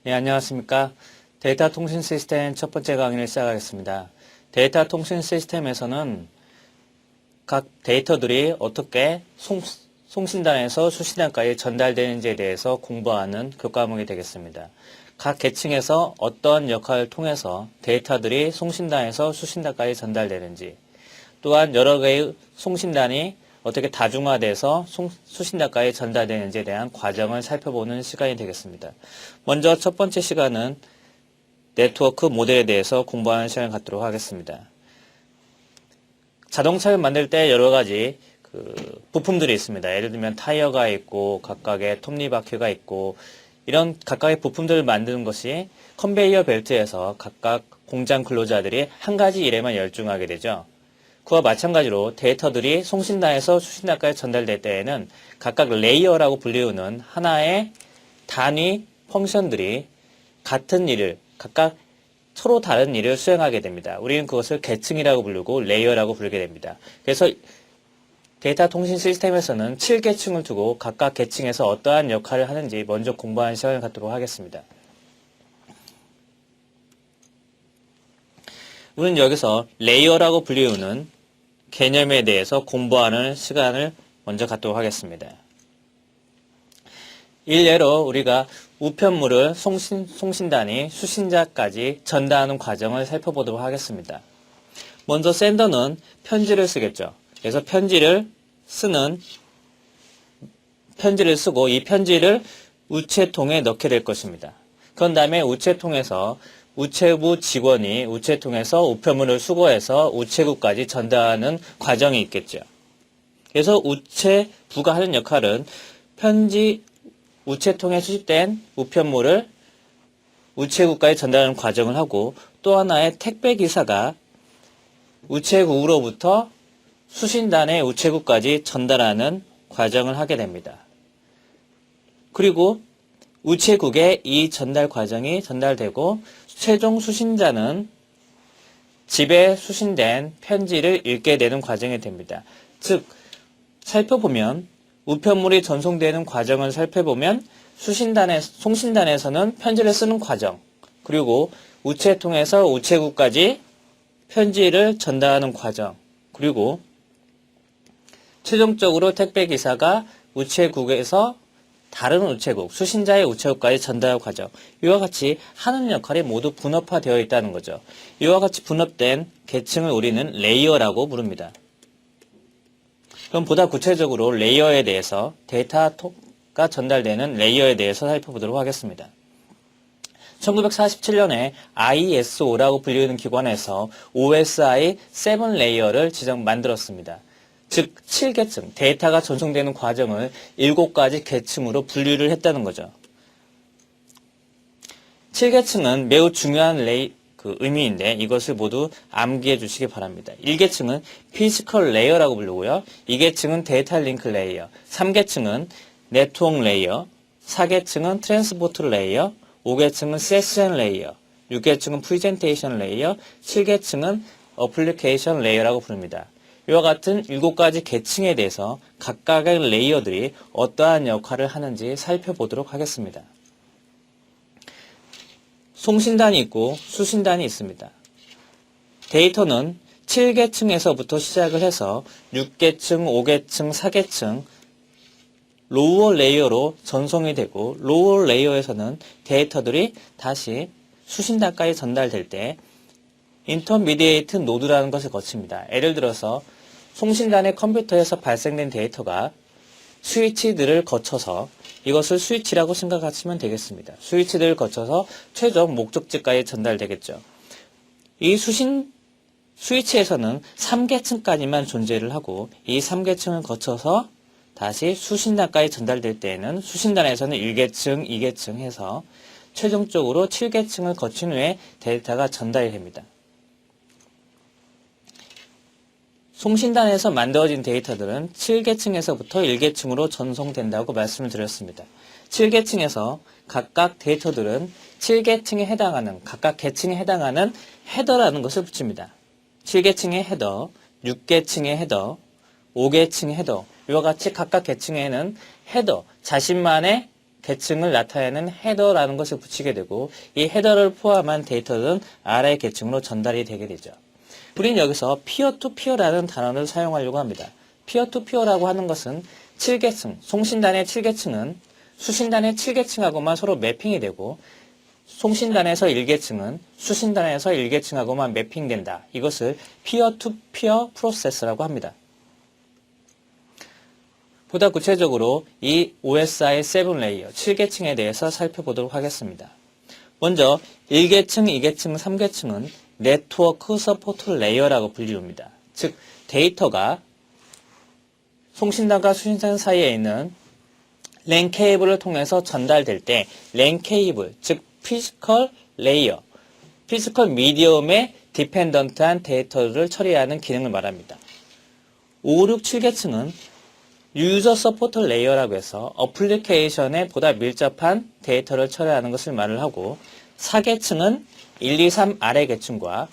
네, 안녕하십니까. 데이터 통신 시스템 첫 번째 강의를 시작하겠습니다. 데이터 통신 시스템에서는 각 데이터들이 어떻게 송신단에서 수신단까지 전달되는지에 대해서 공부하는 교과목이 되겠습니다. 각 계층에서 어떤 역할을 통해서 데이터들이 송신단에서 수신단까지 전달되는지, 또한 여러 개의 송신단이 어떻게 다중화돼서 수신단까지 전달되는지에 대한 과정을 살펴보는 시간이 되겠습니다. 먼저 첫 번째 시간은 네트워크 모델에 대해서 공부하는 시간을 갖도록 하겠습니다. 자동차를 만들 때 여러 가지 부품들이 있습니다. 예를 들면 타이어가 있고 각각의 톱니바퀴가 있고 이런 각각의 부품들을 만드는 것이 컨베이어 벨트에서 각각 공장 근로자들이 한 가지 일에만 열중하게 되죠. 그와 마찬가지로 데이터들이 송신단에서 수신단까지 전달될 때에는 각각 레이어라고 불리우는 하나의 단위 펑션들이 같은 일을 각각 서로 다른 일을 수행하게 됩니다. 우리는 그것을 계층이라고 부르고 레이어라고 부르게 됩니다. 그래서 데이터 통신 시스템에서는 7계층을 두고 각각 계층에서 어떠한 역할을 하는지 먼저 공부하는 시간을 갖도록 하겠습니다. 우리는 여기서 레이어라고 불리우는 개념에 대해서 공부하는 시간을 먼저 갖도록 하겠습니다. 일례로 우리가 우편물을 송신단이 수신자까지 전달하는 과정을 살펴보도록 하겠습니다. 먼저 샌더는 편지를 쓰겠죠. 그래서 편지를 쓰고 이 편지를 우체통에 넣게 될 것입니다. 그런 다음에 우체통에서 우체부 직원이 우체통에서 우편물을 수거해서 우체국까지 전달하는 과정이 있겠죠. 그래서 우체부가 하는 역할은 우체통에 수집된 우편물을 우체국까지 전달하는 과정을 하고, 또 하나의 택배기사가 우체국으로부터 수신단의 우체국까지 전달하는 과정을 하게 됩니다. 그리고 우체국에 이 전달 과정이 전달되고 최종 수신자는 집에 수신된 편지를 읽게 되는 과정이 됩니다. 즉, 살펴보면 우편물이 전송되는 과정을 살펴보면 송신단에서는 편지를 쓰는 과정, 그리고 우체통에서 우체국까지 편지를 전달하는 과정, 그리고 최종적으로 택배기사가 우체국에서 다른 우체국, 수신자의 우체국까지 전달할 과정, 이와 같이 하는 역할이 모두 분업화되어 있다는 거죠. 이와 같이 분업된 계층을 우리는 레이어라고 부릅니다. 그럼 보다 구체적으로 레이어에 대해서, 데이터가 전달되는 레이어에 대해서 살펴보도록 하겠습니다. 1947년에 ISO라고 불리는 기관에서 OSI 7 레이어를 만들었습니다. 즉 7계층, 데이터가 전송되는 과정을 7가지 계층으로 분류를 했다는 거죠. 7계층은 매우 중요한 의미인데 이것을 모두 암기해 주시기 바랍니다. 1계층은 피지컬 레이어라고 부르고요. 2계층은 데이터 링크 레이어, 3계층은 네트워크 레이어, 4계층은 트랜스포트 레이어, 5계층은 세션 레이어, 6계층은 프레젠테이션 레이어, 7계층은 어플리케이션 레이어라고 부릅니다. 이와 같은 7가지 계층에 대해서 각각의 레이어들이 어떠한 역할을 하는지 살펴보도록 하겠습니다. 송신단이 있고 수신단이 있습니다. 데이터는 7계층에서부터 시작을 해서 6계층, 5계층, 4계층 로우 레이어로 전송이 되고, 로우 레이어에서는 데이터들이 다시 수신단까지 전달될 때 인터미디에이트 노드라는 것을 거칩니다. 예를 들어서 송신단의 컴퓨터에서 발생된 데이터가 스위치들을 거쳐서, 이것을 스위치라고 생각하시면 되겠습니다. 스위치들을 거쳐서 최종 목적지까지 전달되겠죠. 이 스위치에서는 3계층까지만 존재를 하고, 이 3계층을 거쳐서 다시 수신단까지 전달될 때에는 수신단에서는 1계층, 2계층 해서 최종적으로 7계층을 거친 후에 데이터가 전달이 됩니다. 송신단에서 만들어진 데이터들은 7계층에서부터 1계층으로 전송된다고 말씀을 드렸습니다. 7계층에서 각각 데이터들은 7계층에 해당하는, 각각 계층에 해당하는 헤더라는 것을 붙입니다. 7계층의 헤더, 6계층의 헤더, 5계층의 헤더, 이와 같이 각각 계층에는 헤더, 자신만의 계층을 나타내는 헤더라는 것을 붙이게 되고 이 헤더를 포함한 데이터는 아래 계층으로 전달이 되게 되죠. 우리는 여기서 피어-투-피어라는 단어를 사용하려고 합니다. 피어-투-피어라고 하는 것은 7계층, 송신단의 7계층은 수신단의 7계층하고만 서로 매핑이 되고 송신단에서 1계층은 수신단에서 1계층하고만 매핑된다. 이것을 피어-투-피어 프로세스라고 합니다. 보다 구체적으로 이 OSI 7레이어 7계층에 대해서 살펴보도록 하겠습니다. 먼저 1계층, 2계층, 3계층은 네트워크 서포트 레이어라고 불리웁니다. 즉 데이터가 송신단과 수신단 사이에 있는 랜 케이블을 통해서 전달될 때 랜 케이블, 즉 피지컬 레이어, 피지컬 미디엄에 디펜던트한 데이터를 처리하는 기능을 말합니다. 5, 6, 7계층은 유저 서포트 레이어라고 해서 어플리케이션에 보다 밀접한 데이터를 처리하는 것을 말을 하고 4계층은 1, 2, 3 아래 계층과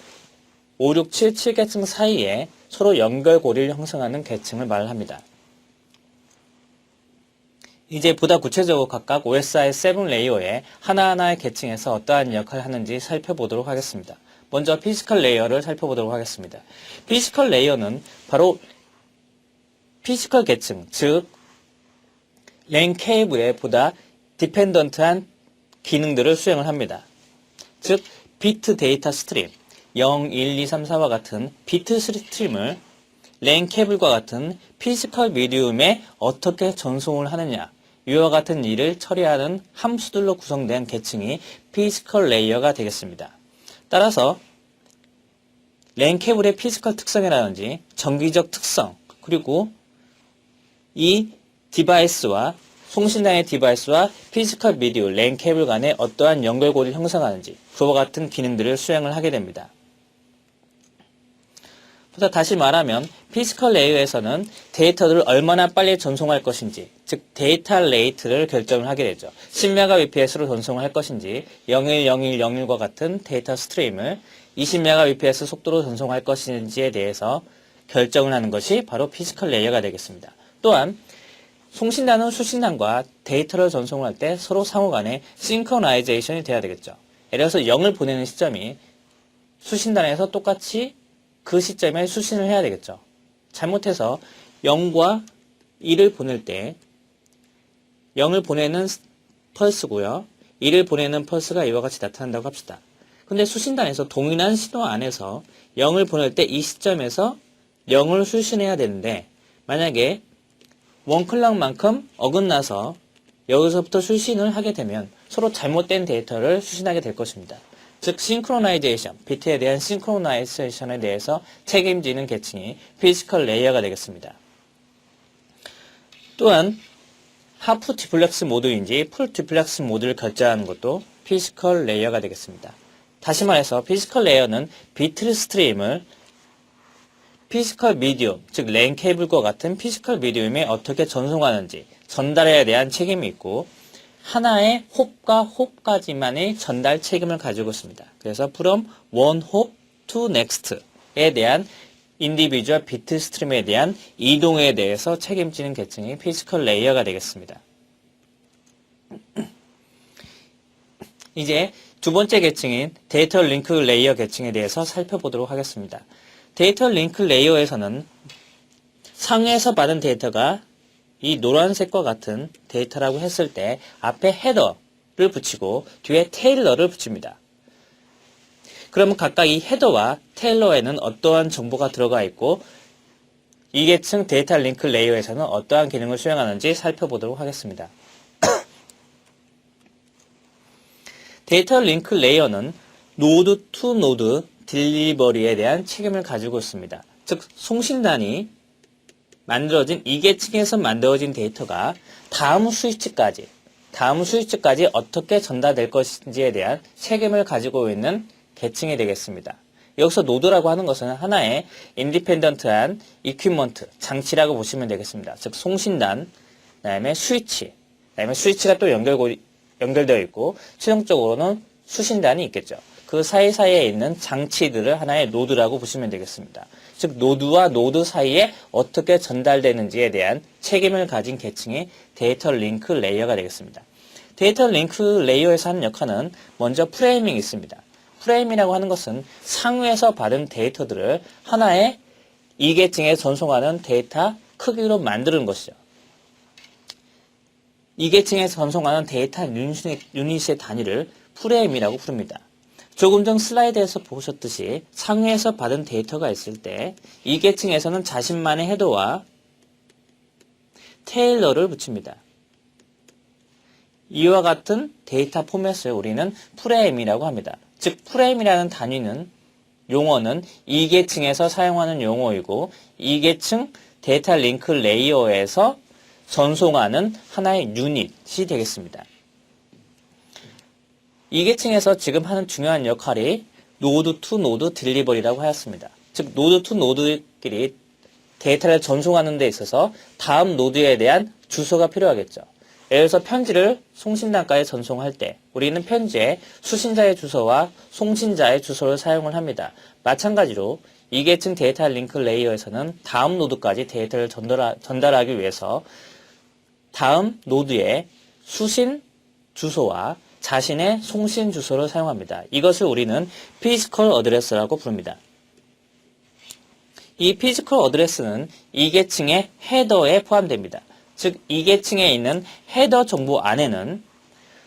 5, 6, 7, 7계층 사이에 서로 연결고리를 형성하는 계층을 말을 합니다. 이제 보다 구체적으로 각각 OSI 7레이어의 하나하나의 계층에서 어떠한 역할을 하는지 살펴보도록 하겠습니다. 먼저 피지컬 레이어를 살펴보도록 하겠습니다. 피지컬 레이어는 바로 피지컬 계층, 즉 랜 케이블에 보다 디펜던트한 기능들을 수행을 합니다. 즉 비트 데이터 스트림, 0, 1, 2, 3, 4와 같은 비트 스트림을 랜 케이블과 같은 피지컬 미디움에 어떻게 전송을 하느냐, 이와 같은 일을 처리하는 함수들로 구성된 계층이 피지컬 레이어가 되겠습니다. 따라서 랜 케이블의 피지컬 특성이라든지 정기적 특성, 그리고 이 디바이스와 송신단의 디바이스와 피지컬 미디어, 랜 케이블 간에 어떠한 연결고리를 형성하는지 그와 같은 기능들을 수행을 하게 됩니다. 보다 다시 말하면 피지컬 레이어에서는 데이터를 얼마나 빨리 전송할 것인지, 즉 데이터 레이트를 결정을 하게 되죠. 10mbps로 전송을 할 것인지 010101과 같은 데이터 스트림을 20mbps 속도로 전송할 것인지에 대해서 결정을 하는 것이 바로 피지컬 레이어가 되겠습니다. 또한 송신단은 수신단과 데이터를 전송할 때 서로 상호간에 싱크로나이제이션이 돼야 되겠죠. 예를 들어서 0을 보내는 시점이 수신단에서 똑같이 그 시점에 수신을 해야 되겠죠. 잘못해서 0과 1을 보낼 때 0을 보내는 펄스고요. 1을 보내는 펄스가 이와 같이 나타난다고 합시다. 근데 수신단에서 동일한 신호 안에서 0을 보낼 때 이 시점에서 0을 수신해야 되는데 만약에 원클럭만큼 어긋나서 여기서부터 수신을 하게 되면 서로 잘못된 데이터를 수신하게 될 것입니다. 즉 싱크로나이제이션, 비트에 대한 싱크로나이제이션에 대해서 책임지는 계층이 피지컬 레이어가 되겠습니다. 또한 하프 듀플렉스 모드인지 풀 듀플렉스 모드를 결정하는 것도 피지컬 레이어가 되겠습니다. 다시 말해서 피지컬 레이어는 비트 스트림을 피지컬 미디움, 즉 랜 케이블과 같은 피지컬 미디움에 어떻게 전송하는지 전달에 대한 책임이 있고 하나의 홉과 홉까지만의 전달 책임을 가지고 있습니다. 그래서 from one hop to next에 대한 인디비주얼 비트 스트림에 대한 이동에 대해서 책임지는 계층이 피지컬 레이어가 되겠습니다. 이제 두 번째 계층인 데이터 링크 레이어 계층에 대해서 살펴보도록 하겠습니다. 데이터 링크 레이어에서는 상에서 받은 데이터가 이 노란색과 같은 데이터라고 했을 때 앞에 헤더를 붙이고 뒤에 테일러를 붙입니다. 그러면 각각 이 헤더와 테일러에는 어떠한 정보가 들어가 있고 이 계층 데이터 링크 레이어에서는 어떠한 기능을 수행하는지 살펴보도록 하겠습니다. 데이터 링크 레이어는 노드 투 노드 딜리버리에 대한 책임을 가지고 있습니다. 즉 송신단이 만들어진 이 계층에서 만들어진 데이터가 다음 스위치까지 어떻게 전달될 것인지에 대한 책임을 가지고 있는 계층이 되겠습니다. 여기서 노드라고 하는 것은 하나의 인디펜던트한 이퀴먼트, 장치라고 보시면 되겠습니다. 즉 송신단, 그다음에 스위치가 또 연결되어 있고 최종적으로는 수신단이 있겠죠. 그 사이사이에 있는 장치들을 하나의 노드라고 보시면 되겠습니다. 즉 노드와 노드 사이에 어떻게 전달되는지에 대한 책임을 가진 계층이 데이터 링크 레이어가 되겠습니다. 데이터 링크 레이어에서 하는 역할은 먼저 프레이밍이 있습니다. 프레임이라고 하는 것은 상위에서 받은 데이터들을 하나의 이계층에 전송하는 데이터 크기로 만드는 것이죠. 이계층에서 전송하는 데이터 유닛의 단위를 프레임이라고 부릅니다. 조금 전 슬라이드에서 보셨듯이 상위에서 받은 데이터가 있을 때 이계층에서는 자신만의 헤더와 테일러를 붙입니다. 이와 같은 데이터 포맷을 우리는 프레임이라고 합니다. 즉 프레임이라는 단위는 용어는 이계층에서 사용하는 용어이고 이계층 데이터 링크 레이어에서 전송하는 하나의 유닛이 되겠습니다. 이계층에서 지금 하는 중요한 역할이 노드 투 노드 딜리버리라고 하였습니다. 즉 노드 투 노드끼리 데이터를 전송하는 데 있어서 다음 노드에 대한 주소가 필요하겠죠. 예를 들어서 편지를 송신단가에 전송할 때 우리는 편지에 수신자의 주소와 송신자의 주소를 사용을 합니다. 마찬가지로 이계층 데이터 링크 레이어에서는 다음 노드까지 데이터를 전달하기 위해서 다음 노드의 수신 주소와 자신의 송신 주소를 사용합니다. 이것을 우리는 피지컬 어드레스라고 부릅니다. 이 피지컬 어드레스는 이계층의 헤더에 포함됩니다. 즉 이계층에 있는 헤더 정보 안에는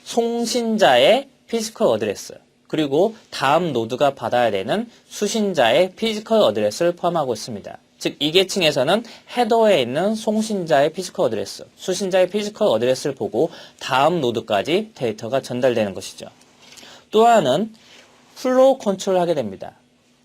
송신자의 피지컬 어드레스 그리고 다음 노드가 받아야 되는 수신자의 피지컬 어드레스를 포함하고 있습니다. 즉 이계층에서는 헤더에 있는 송신자의 피지컬 어드레스, 수신자의 피지컬 어드레스를 보고 다음 노드까지 데이터가 전달되는 것이죠. 또 하나는 플로우 컨트롤을 하게 됩니다.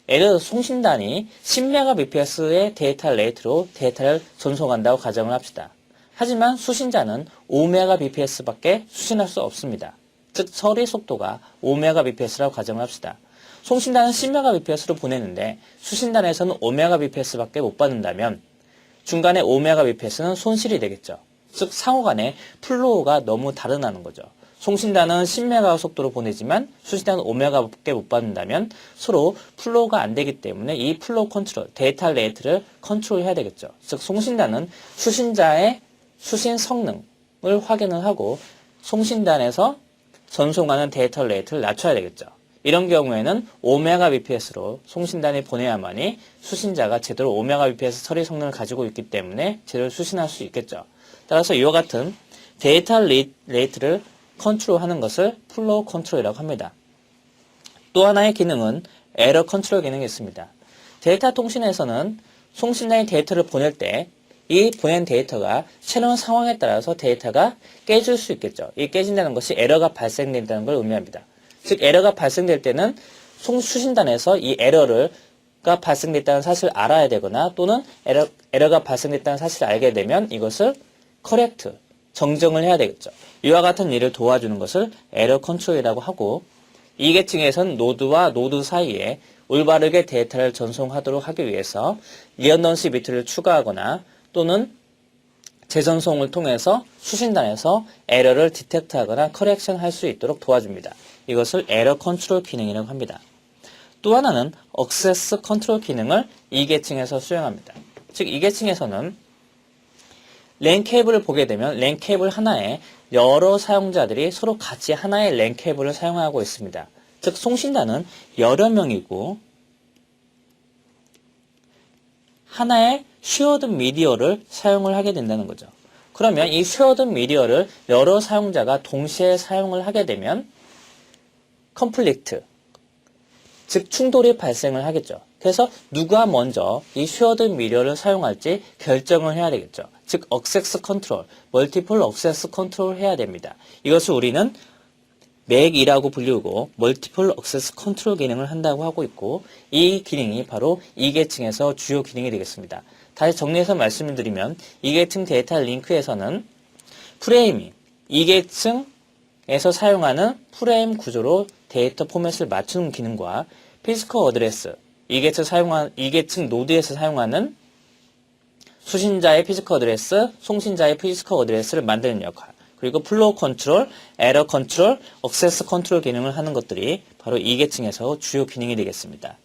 예를 들어 송신단이 10mbps의 데이터 레이트로 데이터를 전송한다고 가정을 합시다. 하지만 수신자는 5mbps밖에 수신할 수 없습니다. 즉 처리 속도가 5mbps라고 가정을 합시다. 송신단은 10mbps로 보내는데 수신단에서는 5mbps밖에 못 받는다면 중간에 5mbps는 손실이 되겠죠. 즉 상호간에 플로우가 너무 다르다는 거죠. 송신단은 10MB 속도로 보내지만 수신단은 5MB밖에 못 받는다면 서로 플로우가 안 되기 때문에 이 플로우 컨트롤, 데이터 레이트를 컨트롤해야 되겠죠. 즉 송신단은 수신자의 수신 성능을 확인을 하고 송신단에서 전송하는 데이터 레이트를 낮춰야 되겠죠. 이런 경우에는 5mbps로 송신단이 보내야만이 수신자가 제대로 5mbps 처리 성능을 가지고 있기 때문에 제대로 수신할 수 있겠죠. 따라서 이와 같은 데이터 레이트를 컨트롤하는 것을 플로우 컨트롤이라고 합니다. 또 하나의 기능은 에러 컨트롤 기능이 있습니다. 데이터 통신에서는 송신단이 데이터를 보낼 때 이 보낸 데이터가 새로운 상황에 따라서 데이터가 깨질 수 있겠죠. 이 깨진다는 것이 에러가 발생된다는 걸 의미합니다. 즉 에러가 발생될 때는 수신단에서 이 에러가 발생됐다는 사실을 알아야 되거나 또는 에러가 발생됐다는 사실을 알게 되면 이것을 커렉트, 정정을 해야 되겠죠. 이와 같은 일을 도와주는 것을 에러 컨트롤이라고 하고 이계층에서는 노드와 노드 사이에 올바르게 데이터를 전송하도록 하기 위해서 리언던시 비트를 추가하거나 또는 재전송을 통해서 수신단에서 에러를 디텍트하거나 커렉션 할 수 있도록 도와줍니다. 이것을 에러 컨트롤 기능이라고 합니다. 또 하나는 액세스 컨트롤 기능을 이계층에서 수행합니다. 즉 이계층에서는 랜 케이블을 보게 되면 랜 케이블 하나에 여러 사용자들이 서로 같이 하나의 랜 케이블을 사용하고 있습니다. 즉 송신단은 여러 명이고 하나의 쉐어드 미디어를 사용을 하게 된다는 거죠. 그러면 이 쉐어드 미디어를 여러 사용자가 동시에 사용을 하게 되면 컨플릭트, 즉 충돌이 발생을 하겠죠. 그래서 누가 먼저 이 쉐어드 미디어를 사용할지 결정을 해야 되겠죠. 즉 액세스 컨트롤, 멀티플 액세스 컨트롤을 해야 됩니다. 이것을 우리는 맥이라고 불리고 멀티플 액세스 컨트롤 기능을 한다고 하고 있고 이 기능이 바로 이계층에서 주요 기능이 되겠습니다. 다시 정리해서 말씀을 드리면 이계층 데이터 링크에서는 프레이밍, 이계층에서 사용하는 프레임 구조로 데이터 포맷을 맞추는 기능과 피지컬 어드레스, 이계층 노드에서 사용하는 수신자의 피지컬 어드레스, 송신자의 피지컬 어드레스를 만드는 역할, 그리고 플로우 컨트롤, 에러 컨트롤, 액세스 컨트롤 기능을 하는 것들이 바로 이계층에서 주요 기능이 되겠습니다.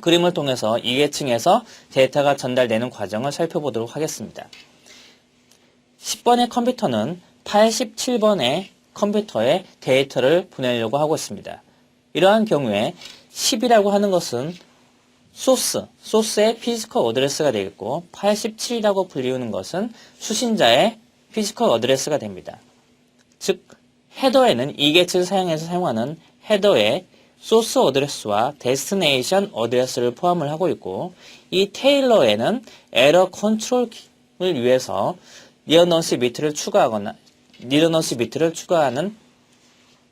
그림을 통해서 이계층에서 데이터가 전달되는 과정을 살펴보도록 하겠습니다. 10번의 컴퓨터는 87번의 컴퓨터에 데이터를 보내려고 하고 있습니다. 이러한 경우에 10이라고 하는 것은 소스의 피지컬 어드레스가 되겠고 87이라고 불리우는 것은 수신자의 피지컬 어드레스가 됩니다. 즉 헤더에는 이 계층을 사용해서 사용하는 헤더에 소스 어드레스와 데스티네이션 어드레스를 포함을 하고 있고 이 테일러에는 에러 컨트롤을 위해서 리더넌시 비트를 추가하는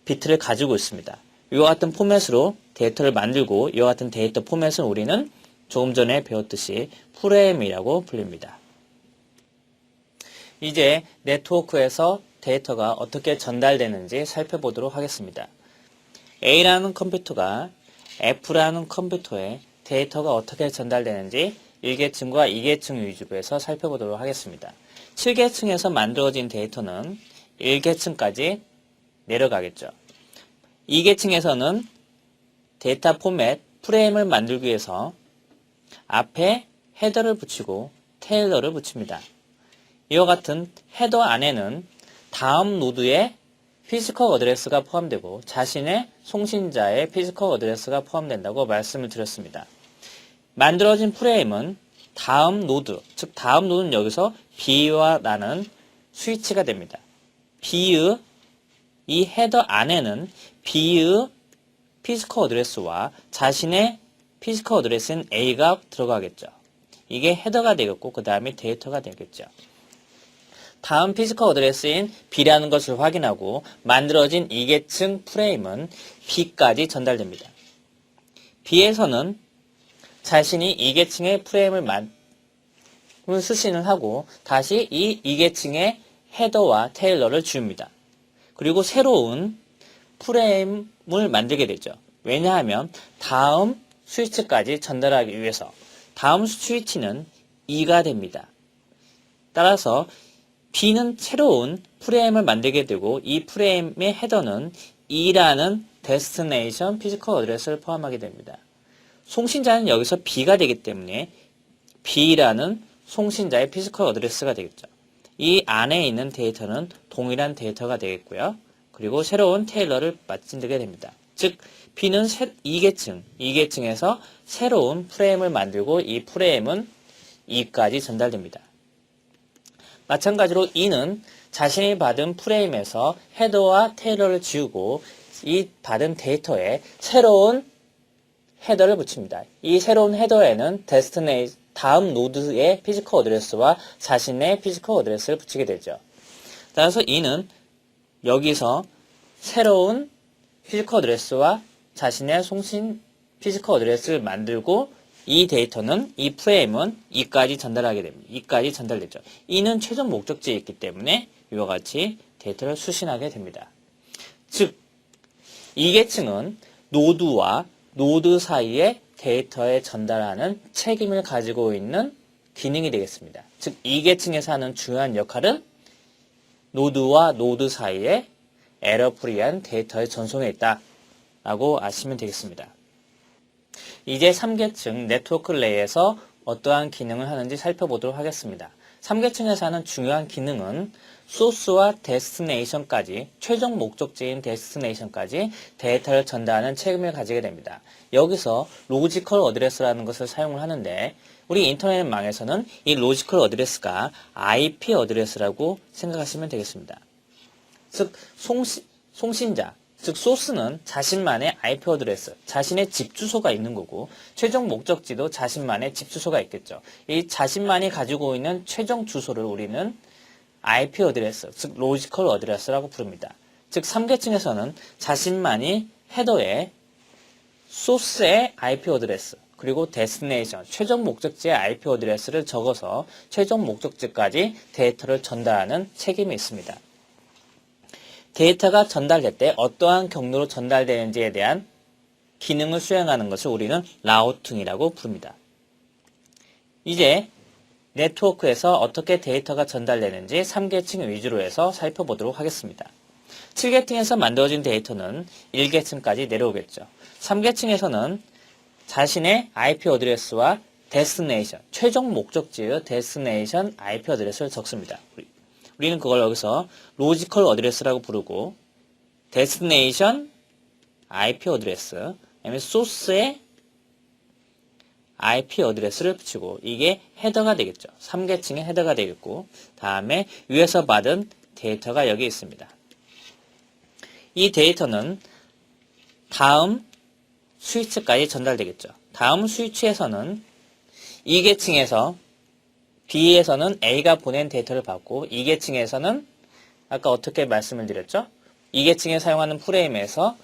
비트를 가지고 있습니다. 이와 같은 포맷으로 데이터를 만들고 이와 같은 데이터 포맷은 우리는 조금 전에 배웠듯이 프레임이라고 불립니다. 이제 네트워크에서 데이터가 어떻게 전달되는지 살펴보도록 하겠습니다. A라는 컴퓨터가 F라는 컴퓨터에 데이터가 어떻게 전달되는지 1계층과 2계층 위주로 살펴보도록 하겠습니다. 7계층에서 만들어진 데이터는 1계층까지 내려가겠죠. 2계층에서는 데이터 포맷, 프레임을 만들기 위해서 앞에 헤더를 붙이고 테일러를 붙입니다. 이와 같은 헤더 안에는 다음 노드의 피지컬 어드레스가 포함되고 자신의 송신자의 피지컬 어드레스가 포함된다고 말씀을 드렸습니다. 만들어진 프레임은 다음 노드, 즉 다음 노드는 여기서 B와 라는 스위치가 됩니다. B의 이 헤더 안에는 B의 피지컬 어드레스와 자신의 피지컬 어드레스인 A가 들어가겠죠. 이게 헤더가 되겠고 그 다음에 데이터가 되겠죠. 다음 피지컬 어드레스인 B라는 것을 확인하고 만들어진 2계층 프레임은 B까지 전달됩니다. B에서는 자신이 2계층의 프레임을 수신을 하고 다시 이 2계층의 헤더와 테일러를 지웁니다. 그리고 새로운 프레임을 만들게 되죠. 왜냐하면 다음 스위치까지 전달하기 위해서 다음 스위치는 2가 됩니다. 따라서 B는 새로운 프레임을 만들게 되고 이 프레임의 헤더는 2라는 데스티네이션 피지컬 어드레스를 포함하게 됩니다. 송신자는 여기서 B가 되기 때문에 B라는 송신자의 피지컬 어드레스가 되겠죠. 이 안에 있는 데이터는 동일한 데이터가 되겠고요. 그리고 새로운 테일러를 만들게 됩니다. 즉 B는 2계층에서 새로운 프레임을 만들고 이 프레임은 2까지 전달됩니다. 마찬가지로 E는 자신이 받은 프레임에서 헤더와 테일러를 지우고 이 받은 데이터에 새로운 헤더를 붙입니다. 이 새로운 헤더에는 다음 노드의 피지컬 어드레스와 자신의 피지컬 어드레스를 붙이게 되죠. 따라서 E는 여기서 새로운 피지컬 어드레스와 자신의 송신 피지컬 어드레스를 만들고 이 데이터는, 이 프레임은 2까지 전달하게 됩니다. 2까지 전달되죠. E는 최종 목적지에 있기 때문에 이와 같이 데이터를 수신하게 됩니다. 즉, 2계층은 노드와 노드 사이에 데이터에 전달하는 책임을 가지고 있는 기능이 되겠습니다. 즉, 2계층에서 하는 중요한 역할은 노드와 노드 사이에 에러프리한 데이터의 전송에 있다라고 아시면 되겠습니다. 이제 3계층 네트워크 레이에서 어떠한 기능을 하는지 살펴보도록 하겠습니다. 3계층에서 하는 중요한 기능은 소스와 데스티네이션까지, 최종 목적지인 데스티네이션까지 데이터를 전달하는 책임을 가지게 됩니다. 여기서 로지컬 어드레스라는 것을 사용을 하는데 우리 인터넷망에서는 이 로지컬 어드레스가 IP 어드레스라고 생각하시면 되겠습니다. 즉 송신자, 즉 소스는 자신만의 IP 어드레스, 자신의 집 주소가 있는 거고 최종 목적지도 자신만의 집 주소가 있겠죠. 이 자신만이 가지고 있는 최종 주소를 우리는 IP 어드레스, 즉 로지컬 어드레스라고 부릅니다. 즉 3계층에서는 자신만이 헤더에 소스의 IP 어드레스, 그리고 데스티네이션, 최종 목적지의 IP 어드레스를 적어서 최종 목적지까지 데이터를 전달하는 책임이 있습니다. 데이터가 전달될 때 어떠한 경로로 전달되는지에 대한 기능을 수행하는 것을 우리는 라우팅이라고 부릅니다. 이제 네트워크에서 어떻게 데이터가 전달되는지 3계층 위주로 해서 살펴보도록 하겠습니다. 7계층에서 만들어진 데이터는 1계층까지 내려오겠죠. 3계층에서는 자신의 IP 어드레스와 데스티네이션, 최종 목적지의 데스티네이션 IP 어드레스를 적습니다. 우리는 그걸 여기서 로지컬 어드레스라고 부르고 데스티네이션 IP 어드레스, 그다음에 소스에 IP 어드레스를 붙이고 이게 헤더가 되겠죠. 3계층의 헤더가 되겠고 다음에 위에서 받은 데이터가 여기 있습니다. 이 데이터는 다음 스위치까지 전달되겠죠. 다음 스위치에서는 2계층에서 B에서는 A가 보낸 데이터를 받고 2계층에서는 아까 어떻게 말씀을 드렸죠? 2계층에 사용하는 프레임에서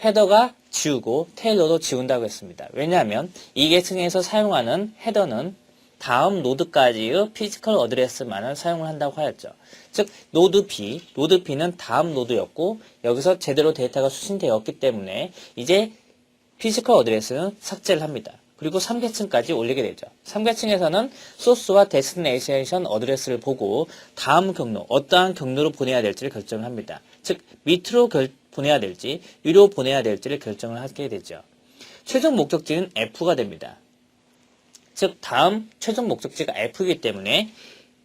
헤더가 지우고 테일러도 지운다고 했습니다. 왜냐하면 2계층에서 사용하는 헤더는 다음 노드까지의 피지컬 어드레스만을 사용을 한다고 하였죠. 즉 노드 B는 다음 노드였고 여기서 제대로 데이터가 수신되었기 때문에 이제 피지컬 어드레스는 삭제를 합니다. 그리고 3계층까지 올리게 되죠. 3계층에서는 소스와 데스티네이션 어드레스를 보고 다음 경로, 어떠한 경로로 보내야 될지를 결정을 합니다. 즉 밑으로 보내야 될지 위로 보내야 될지를 결정을 하게 되죠. 최종 목적지는 F가 됩니다. 즉 다음 최종 목적지가 F이기 때문에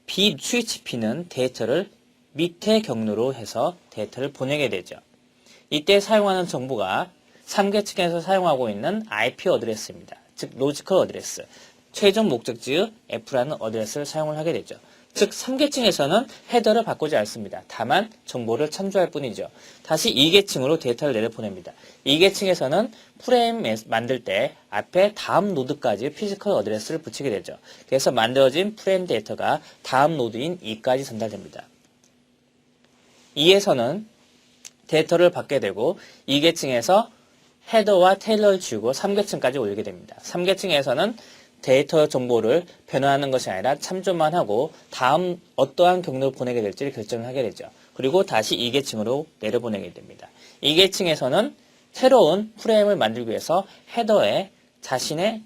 B 스위치 B는 데이터를 밑에 경로로 해서 데이터를 보내게 되죠. 이때 사용하는 정보가 3계층에서 사용하고 있는 IP 어드레스입니다. 즉 로지컬 어드레스, 최종 목적지의 F라는 어드레스를 사용을 하게 되죠. 즉 3계층에서는 헤더를 바꾸지 않습니다. 다만 정보를 참조할 뿐이죠. 다시 2계층으로 데이터를 내려보냅니다. 2계층에서는 프레임 만들 때 앞에 다음 노드까지 피지컬 어드레스를 붙이게 되죠. 그래서 만들어진 프레임 데이터가 다음 노드인 2까지 전달됩니다. 2에서는 데이터를 받게 되고 2계층에서 헤더와 테일러를 지우고 3계층까지 올리게 됩니다. 3계층에서는 데이터 정보를 변화하는 것이 아니라 참조만 하고 다음 어떠한 경로를 보내게 될지를 결정을 하게 되죠. 그리고 다시 2계층으로 내려보내게 됩니다. 2계층에서는 새로운 프레임을 만들기 위해서 헤더에 자신의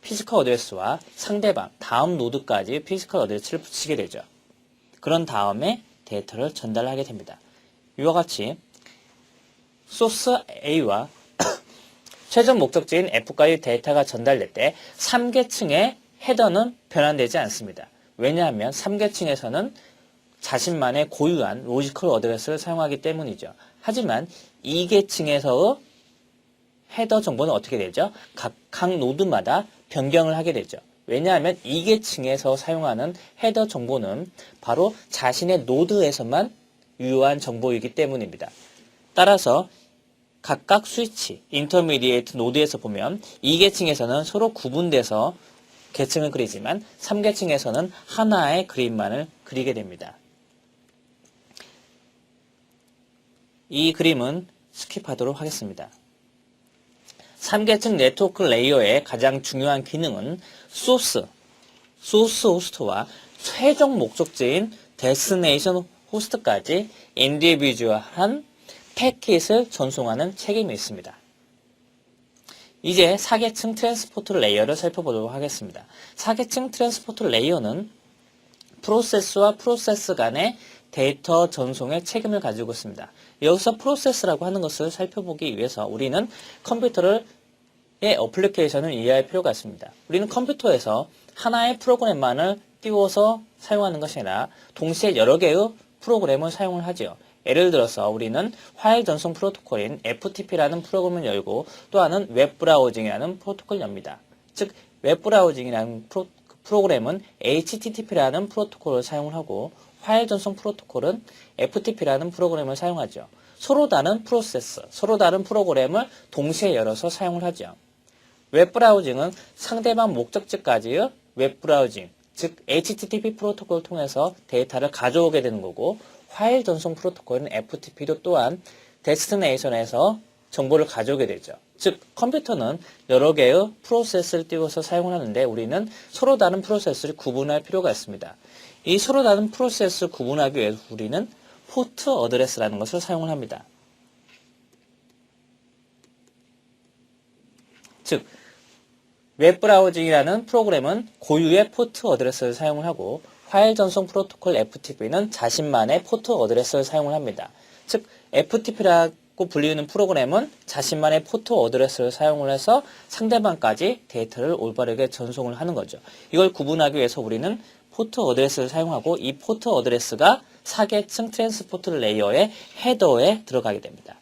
피지컬 어드레스와 상대방 다음 노드까지 피지컬 어드레스를 붙이게 되죠. 그런 다음에 데이터를 전달하게 됩니다. 이와 같이 소스 A와 최종 목적지인 F까지 데이터가 전달될 때 3계층의 헤더는 변환되지 않습니다. 왜냐하면 3계층에서는 자신만의 고유한 로지컬 어드레스를 사용하기 때문이죠. 하지만 2계층에서의 헤더 정보는 어떻게 되죠? 각 노드마다 변경을 하게 되죠. 왜냐하면 2계층에서 사용하는 헤더 정보는 바로 자신의 노드에서만 유효한 정보이기 때문입니다. 따라서 각각 스위치, 인터미디에이트 노드에서 보면 2계층에서는 서로 구분돼서 계층을 그리지만 3계층에서는 하나의 그림만을 그리게 됩니다. 이 그림은 스킵하도록 하겠습니다. 3계층 네트워크 레이어의 가장 중요한 기능은 소스 호스트와 최종 목적지인 데스티네이션 호스트까지 인디비주얼한 패킷을 전송하는 책임이 있습니다. 이제 4계층 트랜스포트 레이어를 살펴보도록 하겠습니다. 4계층 트랜스포트 레이어는 프로세스와 프로세스 간의 데이터 전송의 책임을 가지고 있습니다. 여기서 프로세스라고 하는 것을 살펴보기 위해서 우리는 컴퓨터의 어플리케이션을 이해할 필요가 있습니다. 우리는 컴퓨터에서 하나의 프로그램만을 띄워서 사용하는 것이 아니라 동시에 여러 개의 프로그램을 사용을 하지요. 예를 들어서 우리는 파일 전송 프로토콜인 FTP라는 프로그램을 열고 또 하나는 웹브라우징이라는 프로토콜을 엽니다. 즉 웹브라우징이라는 프로그램은 HTTP라는 프로토콜을 사용을 하고 파일 전송 프로토콜은 FTP라는 프로그램을 사용하죠. 서로 다른 프로세스, 서로 다른 프로그램을 동시에 열어서 사용을 하죠. 웹브라우징은 상대방 목적지까지의 웹브라우징, 즉 HTTP 프로토콜을 통해서 데이터를 가져오게 되는 거고 파일 전송 프로토콜은 FTP도 또한 데스티네이션에서 정보를 가져오게 되죠. 즉 컴퓨터는 여러 개의 프로세스를 띄워서 사용을 하는데 우리는 서로 다른 프로세스를 구분할 필요가 있습니다. 이 서로 다른 프로세스를 구분하기 위해서 우리는 포트 어드레스라는 것을 사용을 합니다. 즉 웹브라우징이라는 프로그램은 고유의 포트 어드레스를 사용을 하고 파일 전송 프로토콜 FTP는 자신만의 포트 어드레스를 사용을 합니다. 즉 FTP라고 불리는 프로그램은 자신만의 포트 어드레스를 사용을 해서 상대방까지 데이터를 올바르게 전송을 하는 거죠. 이걸 구분하기 위해서 우리는 포트 어드레스를 사용하고 이 포트 어드레스가 사계층 트랜스포트 레이어의 헤더에 들어가게 됩니다.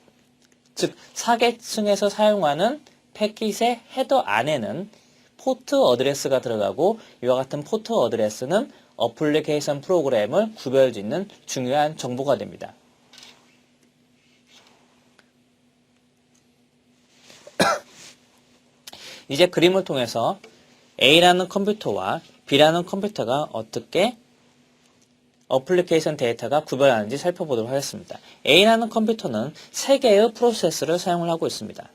즉 사계층에서 사용하는 패킷의 헤더 안에는 포트 어드레스가 들어가고 이와 같은 포트 어드레스는 어플리케이션 프로그램을 구별짓는 중요한 정보가 됩니다. 이제 그림을 통해서 A라는 컴퓨터와 B라는 컴퓨터가 어떻게 어플리케이션 데이터가 구별하는지 살펴보도록 하겠습니다. A라는 컴퓨터는 3개의 프로세스를 사용을 하고 있습니다.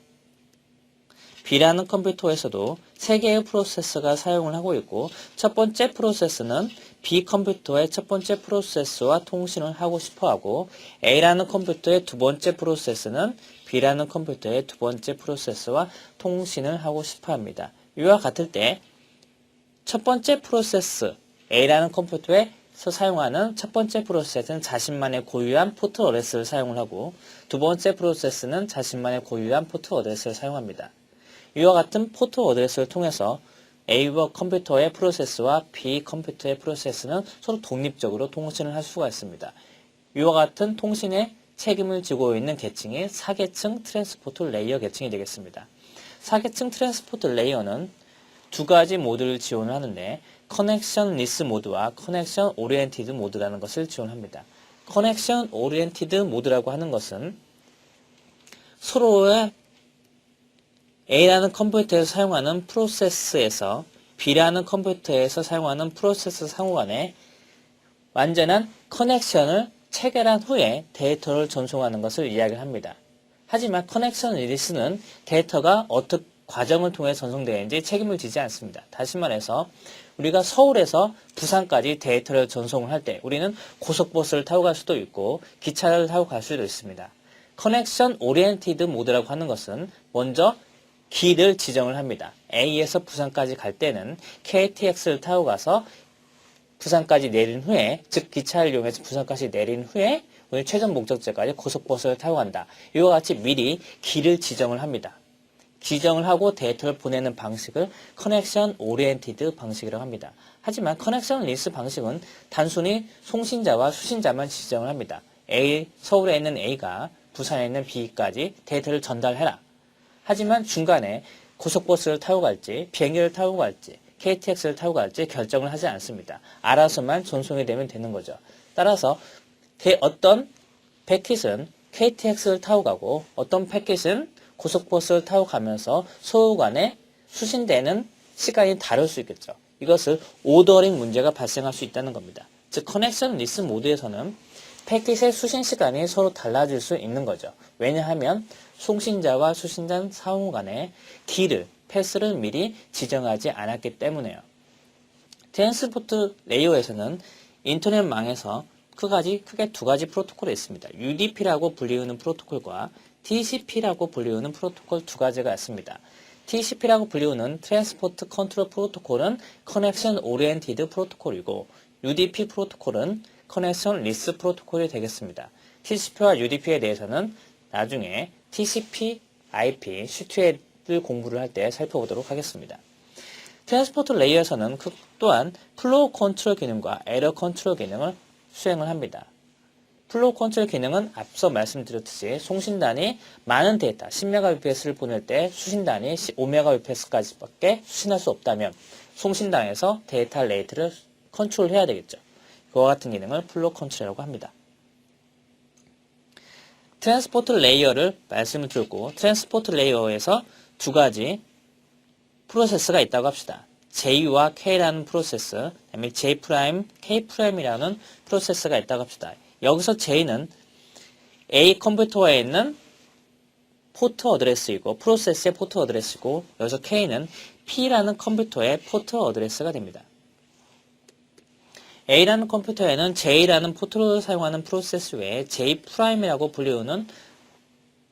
B라는 컴퓨터에서도 3개의 프로세스가 사용을 하고 있고 첫 번째 프로세스는 B 컴퓨터의 첫 번째 프로세스와 통신을 하고 싶어 하고 A라는 컴퓨터의 두 번째 프로세스는 B라는 컴퓨터의 두 번째 프로세스와 통신을 하고 싶어 합니다. 이와 같을 때 첫 번째 프로세스 A라는 컴퓨터에서 사용하는 첫 번째 프로세스는 자신만의 고유한 포트 어드레스를 사용을 하고 두 번째 프로세스는 자신만의 고유한 포트 어드레스를 사용합니다. 이와 같은 포트 어드레스를 통해서 A 컴퓨터의 프로세스와 B 컴퓨터의 프로세스는 서로 독립적으로 통신을 할 수가 있습니다. 이와 같은 통신에 책임을 지고 있는 계층이 사계층 트랜스포트 레이어 계층이 되겠습니다. 사계층 트랜스포트 레이어는 두 가지 모드를 지원을 하는데 커넥션 리스 모드와 커넥션 오리엔티드 모드라는 것을 지원합니다. 커넥션 오리엔티드 모드라고 하는 것은 서로의 A라는 컴퓨터에서 사용하는 프로세스에서 B라는 컴퓨터에서 사용하는 프로세스 상호 간에 완전한 커넥션을 체결한 후에 데이터를 전송하는 것을 이야기합니다. 하지만 커넥션 리스는 데이터가 어떻게 과정을 통해 전송되는지 책임을 지지 않습니다. 다시 말해서 우리가 서울에서 부산까지 데이터를 전송을 할 때 우리는 고속버스를 타고 갈 수도 있고 기차를 타고 갈 수도 있습니다. 커넥션 오리엔티드 모드라고 하는 것은 먼저 길을 지정을 합니다. A에서 부산까지 갈 때는 KTX를 타고 가서 부산까지 내린 후에, 즉 기차를 이용해서 부산까지 내린 후에 우리 최종 목적지까지 고속버스를 타고 간다. 이와 같이 미리 길을 지정을 합니다. 지정을 하고 데이터를 보내는 방식을 커넥션 오리엔티드 방식이라고 합니다. 하지만 커넥션 리스 방식은 단순히 송신자와 수신자만 지정을 합니다. 서울에 있는 A가 부산에 있는 B까지 데이터를 전달해라. 하지만 중간에 고속버스를 타고 갈지, 비행기를 타고 갈지, KTX를 타고 갈지 결정을 하지 않습니다. 알아서만 전송이 되면 되는 거죠. 따라서 어떤 패킷은 KTX를 타고 가고 어떤 패킷은 고속버스를 타고 가면서 서로 간에 수신되는 시간이 다를 수 있겠죠. 이것을 오더링 문제가 발생할 수 있다는 겁니다. 즉 커넥션 리스 모드에서는 패킷의 수신 시간이 서로 달라질 수 있는 거죠. 왜냐하면 송신자와 수신자 상호 간에 패스를 미리 지정하지 않았기 때문에요. 트랜스포트 레이어에서는 인터넷망에서 크게 두 가지 프로토콜이 있습니다. UDP라고 불리우는 프로토콜과 TCP라고 불리우는 프로토콜 두 가지가 있습니다. TCP라고 불리우는 트랜스포트 컨트롤 프로토콜은 커넥션 오리엔티드 프로토콜이고 UDP 프로토콜은 커넥션 리스 프로토콜이 되겠습니다. TCP와 UDP에 대해서는 나중에 TCP, IP, C2를 공부를 할 때 살펴보도록 하겠습니다. 트랜스포트 레이어에서는 또한 플로우 컨트롤 기능과 에러 컨트롤 기능을 수행을 합니다. 플로우 컨트롤 기능은 앞서 말씀드렸듯이 송신단이 많은 데이터 10Mbps를 보낼 때 수신단이 5Mbps까지밖에 수신할 수 없다면 송신단에서 데이터 레이트를 컨트롤해야 되겠죠. 그와 같은 기능을 플로우 컨트롤이라고 합니다. 트랜스포트 레이어를 말씀을 드렸고 트랜스포트 레이어에서 두 가지 프로세스가 있다고 합시다. J와 K라는 프로세스, 그다음에 J', K'이라는 프로세스가 있다고 합시다. 여기서 J는 A 컴퓨터에 있는 포트 어드레스이고 프로세스의 포트 어드레스이고 여기서 K는 P라는 컴퓨터의 포트 어드레스가 됩니다. A라는 컴퓨터에는 J라는 포트를 사용하는 프로세스 외에 J'이라고 불리우는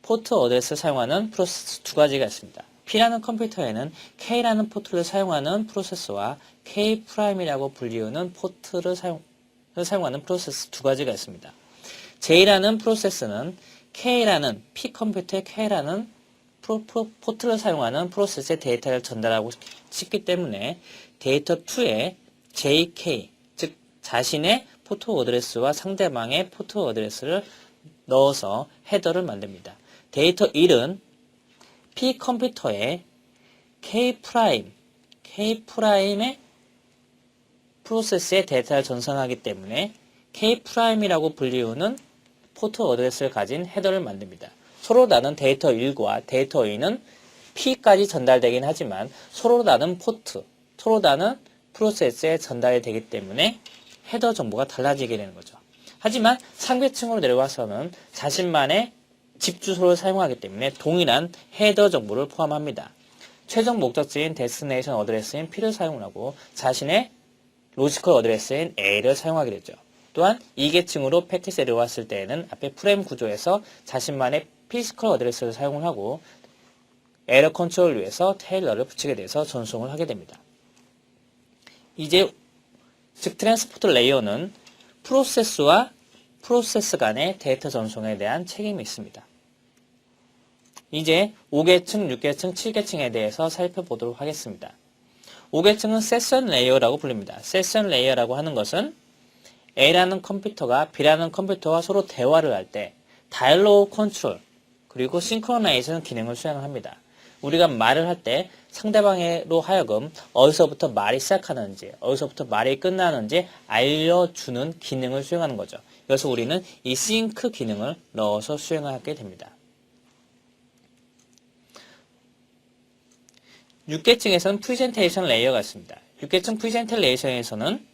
포트 어드레스를 사용하는 프로세스 두 가지가 있습니다. P라는 컴퓨터에는 K라는 포트를 사용하는 프로세스와 K'이라고 불리우는 포트를 사용하는 프로세스 두 가지가 있습니다. J라는 프로세스는 P 컴퓨터의 K라는 포트를 사용하는 프로세스의 데이터를 전달하고 싶기 때문에 데이터 2에 JK, 즉 자신의 포트 어드레스와 상대방의 포트 어드레스를 넣어서 헤더를 만듭니다. 데이터 1은 P 컴퓨터에 K'의 프로세스에 데이터를 전송하기 때문에 K'이라고 불리우는 포트 어드레스를 가진 헤더를 만듭니다. 서로 다른 데이터 1과 데이터 2는 P까지 전달되긴 하지만 서로 다른 포트, 서로 다른 프로세스에 전달이 되기 때문에 헤더 정보가 달라지게 되는 거죠. 하지만 상계층으로 내려와서는 자신만의 집 주소를 사용하기 때문에 동일한 헤더 정보를 포함합니다. 최종 목적지인 데스티네이션 어드레스인 P를 사용하고 자신의 로지컬 어드레스인 A를 사용하게 되죠. 또한 2계층으로 패킷에 내려왔을 때에는 앞에 프레임 구조에서 자신만의 피지컬 어드레스를 사용을 하고 에러 컨트롤을 위해서 테일러를 붙이게 돼서 전송을 하게 됩니다. 이제 즉 트랜스포트 레이어는 프로세스와 프로세스 간의 데이터 전송에 대한 책임이 있습니다. 이제 5계층, 6계층, 7계층에 대해서 살펴보도록 하겠습니다. 5계층은 세션 레이어라고 불립니다. 세션 레이어라고 하는 것은 A라는 컴퓨터가 B라는 컴퓨터와 서로 대화를 할 때 다이얼로그 컨트롤 그리고 싱크로나이제이션 기능을 수행을 합니다. 우리가 말을 할 때 상대방으로 하여금 어디서부터 말이 시작하는지 어디서부터 말이 끝나는지 알려주는 기능을 수행하는 거죠. 그래서 우리는 이 싱크 기능을 넣어서 수행하게 됩니다. 6계층에서는 프레젠테이션 레이어가 있습니다. 6계층 프레젠테이션에서는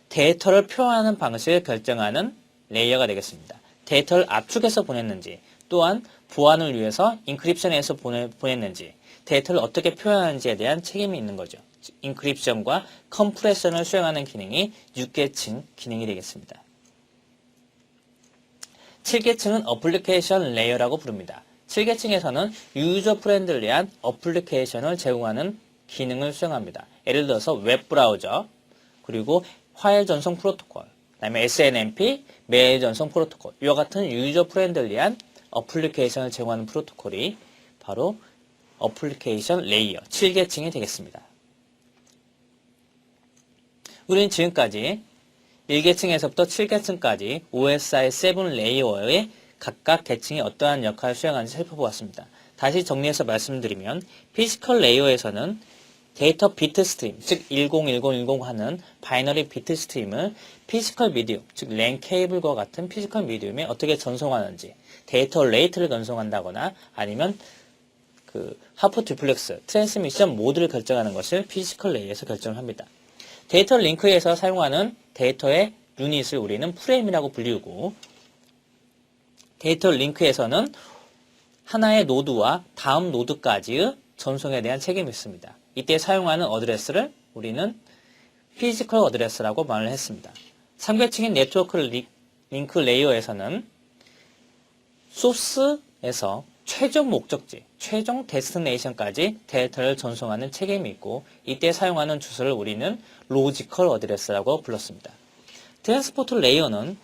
데이터를 표현하는 방식을 결정하는 레이어가 되겠습니다. 데이터를 압축해서 보냈는지 또한 보안을 위해서 인크립션해서 보냈는지 데이터를 어떻게 표현하는지에 대한 책임이 있는 거죠. 인크립션과 컴프레션을 수행하는 기능이 6계층 기능이 되겠습니다. 7계층은 어플리케이션 레이어라고 부릅니다. 7계층에서는 유저 프렌들리한 어플리케이션을 제공하는 기능을 수행합니다. 예를 들어서 웹브라우저, 그리고 파일 전송 프로토콜, 그 다음에 SNMP, 메일 전송 프로토콜, 이와 같은 유저 프렌들리한 어플리케이션을 제공하는 프로토콜이 바로 어플리케이션 레이어 7계층이 되겠습니다. 우리는 지금까지 1계층에서부터 7계층까지 OSI 7 레이어의 각각 계층이 어떠한 역할을 수행하는지 살펴보았습니다. 다시 정리해서 말씀드리면 피지컬 레이어에서는 데이터 비트 스트림, 즉 101010 하는 바이너리 비트 스트림을 피지컬 미디움, 즉 랜 케이블과 같은 피지컬 미디움에 어떻게 전송하는지 데이터 레이트를 전송한다거나 아니면 하프 듀플렉스, 트랜스미션 모드를 결정하는 것을 피지컬 레이어에서 결정을 합니다. 데이터 링크에서 사용하는 데이터의 유닛을 우리는 프레임이라고 불리우고 데이터 링크에서는 하나의 노드와 다음 노드까지의 전송에 대한 책임이 있습니다. 이때 사용하는 어드레스를 우리는 피지컬 어드레스라고 말을 했습니다. 3계층인 네트워크 링크 레이어에서는 소스에서 최종 목적지, 최종 데스티네이션까지 데이터를 전송하는 책임이 있고 이때 사용하는 주소를 우리는 로지컬 어드레스라고 불렀습니다. 트랜스포트 레이어는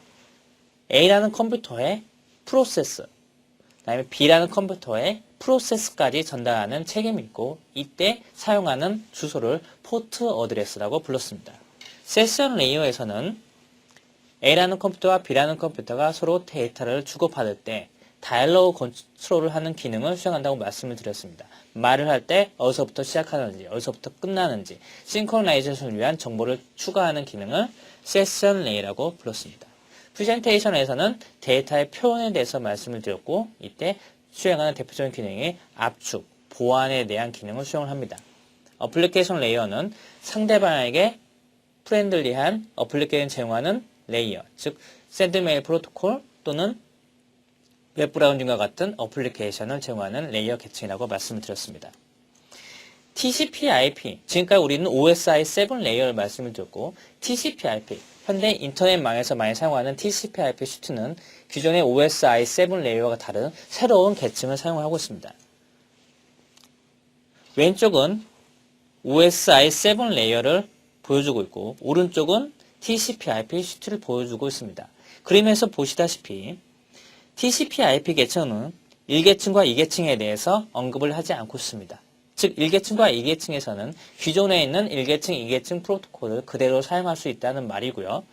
A라는 컴퓨터의 프로세스, 그 다음에 B라는 컴퓨터의 프로세스까지 전달하는 책임이 있고 이때 사용하는 주소를 포트 어드레스라고 불렀습니다. 세션 레이어에서는 A라는 컴퓨터와 B라는 컴퓨터가 서로 데이터를 주고받을 때 다이얼로그 컨트롤을 하는 기능을 수행한다고 말씀을 드렸습니다. 말을 할 때 어디서부터 시작하는지 어디서부터 끝나는지 싱크로나이제이션을 위한 정보를 추가하는 기능을 세션 레이라고 불렀습니다. 프레젠테이션에서는 데이터의 표현에 대해서 말씀을 드렸고 이때 수행하는 대표적인 기능이 압축, 보안에 대한 기능을 수행을 합니다. 어플리케이션 레이어는 상대방에게 프렌들리한 어플리케이션 제공하는 레이어, 즉 샌드메일 프로토콜 또는 웹브라우징과 같은 어플리케이션을 제공하는 레이어 계층이라고 말씀을 드렸습니다. TCP/IP, 지금까지 우리는 OSI 7 레이어를 말씀을 드렸고 TCP/IP, 현대 인터넷망에서 많이 사용하는 TCP/IP 슈트는 기존의 OSI 7 레이어와 다른 새로운 계층을 사용하고 있습니다. 왼쪽은 OSI 7 레이어를 보여주고 있고 오른쪽은 TCP/IP 슈트를 보여주고 있습니다. 그림에서 보시다시피 TCP/IP 계층은 1계층과 2계층에 대해서 언급을 하지 않고 있습니다. 즉 1계층과 2계층에서는 기존에 있는 1계층, 2계층 프로토콜을 그대로 사용할 수 있다는 말이고요.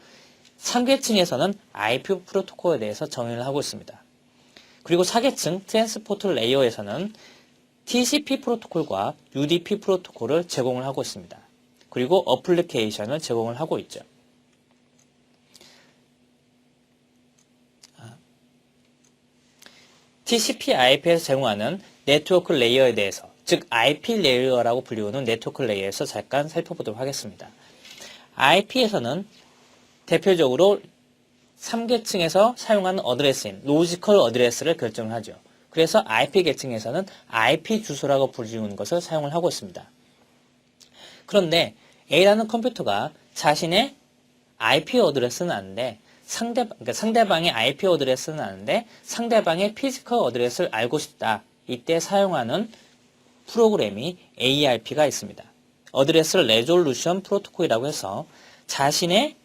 3계층에서는 IP 프로토콜에 대해서 정의를 하고 있습니다. 그리고 4계층 트랜스포트 레이어에서는 TCP 프로토콜과 UDP 프로토콜을 제공을 하고 있습니다. 그리고 어플리케이션을 제공을 하고 있죠. TCP IP에서 제공하는 네트워크 레이어에 대해서, 즉 IP 레이어라고 불리우는 네트워크 레이어에서 잠깐 살펴보도록 하겠습니다. IP에서는 대표적으로 3계층에서 사용하는 어드레스인 로지컬 어드레스를 결정을 하죠. 그래서 IP 계층에서는 IP 주소라고 불리우는 것을 사용을 하고 있습니다. 그런데 A라는 컴퓨터가 자신의 IP 어드레스는 아는데 상대방의 IP 어드레스는 아는데 상대방의 피지컬 어드레스를 알고 싶다. 이때 사용하는 프로그램이 ARP가 있습니다. 어드레스 레졸루션 프로토콜이라고 해서 자신의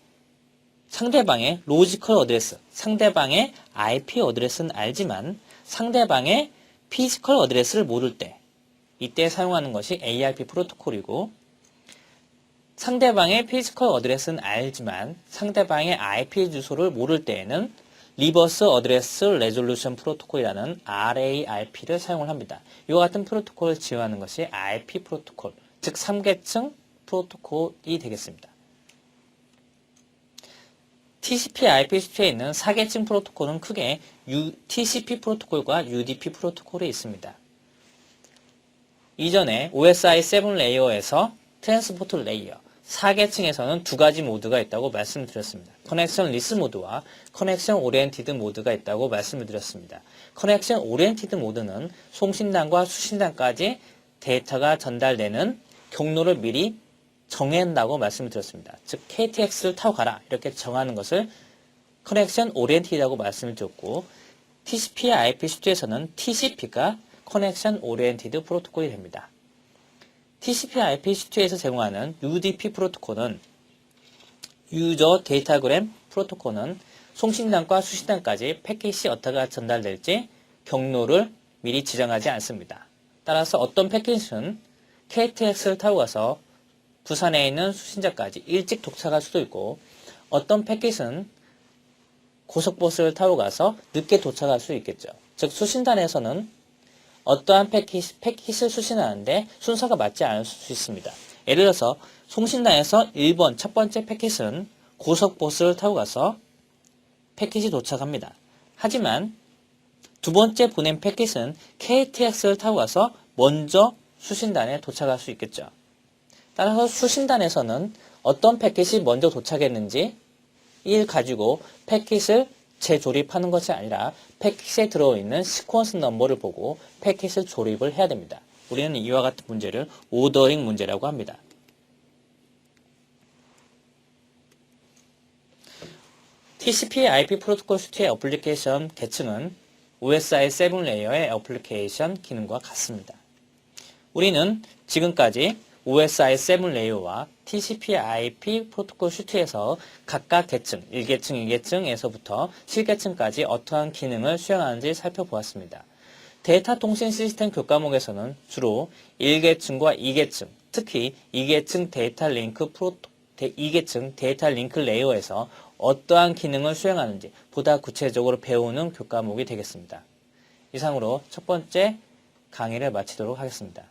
상대방의 로지컬 어드레스, 상대방의 IP 어드레스는 알지만 상대방의 피지컬 어드레스를 모를 때 이때 사용하는 것이 ARP 프로토콜이고, 상대방의 피지컬 어드레스는 알지만 상대방의 IP 주소를 모를 때에는 리버스 어드레스 레졸루션 프로토콜이라는 RARP를 사용을 합니다. 이와 같은 프로토콜을 지원하는 것이 IP 프로토콜, 즉 3계층 프로토콜이 되겠습니다. TCP IP 수트에 있는 4계층 프로토콜은 크게 TCP 프로토콜과 UDP 프로토콜이 있습니다. 이전에 OSI 7 레이어에서 트랜스포트 레이어 4계층에서는 두 가지 모드가 있다고 말씀드렸습니다. 커넥션 리스 모드와 커넥션 오리엔티드 모드가 있다고 말씀을 드렸습니다. 커넥션 오리엔티드 모드는 송신단과 수신단까지 데이터가 전달되는 경로를 미리 정한다고 말씀을 드렸습니다. 즉 KTX를 타고 가라 이렇게 정하는 것을 커넥션 오리엔티드라고 말씀을 드렸고, TCP IP 수트에서는 TCP가 커넥션 오리엔티드 프로토콜이 됩니다. TCP IP 수트에서 제공하는 UDP 프로토콜은 유저 데이터그램 프로토콜은 송신단과 수신단까지 패킷이 어떻게 전달될지 경로를 미리 지정하지 않습니다. 따라서 어떤 패킷은 KTX를 타고 가서 부산에 있는 수신자까지 일찍 도착할 수도 있고, 어떤 패킷은 고속버스를 타고 가서 늦게 도착할 수 있겠죠. 즉 수신단에서는 어떠한 패킷을 수신하는데 순서가 맞지 않을 수 있습니다. 예를 들어서 송신단에서 1번 첫 번째 패킷은 고속버스를 타고 가서 패킷이 도착합니다. 하지만 두 번째 보낸 패킷은 KTX를 타고 가서 먼저 수신단에 도착할 수 있겠죠. 따라서 수신단에서는 어떤 패킷이 먼저 도착했는지 이를 가지고 패킷을 재조립하는 것이 아니라 패킷에 들어있는 시퀀스 넘버를 보고 패킷을 조립을 해야 됩니다. 우리는 이와 같은 문제를 오더링 문제라고 합니다. TCP IP 프로토콜 수트의 어플리케이션 계층은 OSI 7 레이어의 어플리케이션 기능과 같습니다. 우리는 지금까지 OSI 7 레이어와 TCP IP 프로토콜 수트에서 각각 계층, 1계층, 2계층에서부터 7계층까지 어떠한 기능을 수행하는지 살펴보았습니다. 데이터 통신 시스템 교과목에서는 주로 1계층과 2계층, 특히 2계층 데이터 링크 레이어에서 어떠한 기능을 수행하는지 보다 구체적으로 배우는 교과목이 되겠습니다. 이상으로 첫 번째 강의를 마치도록 하겠습니다.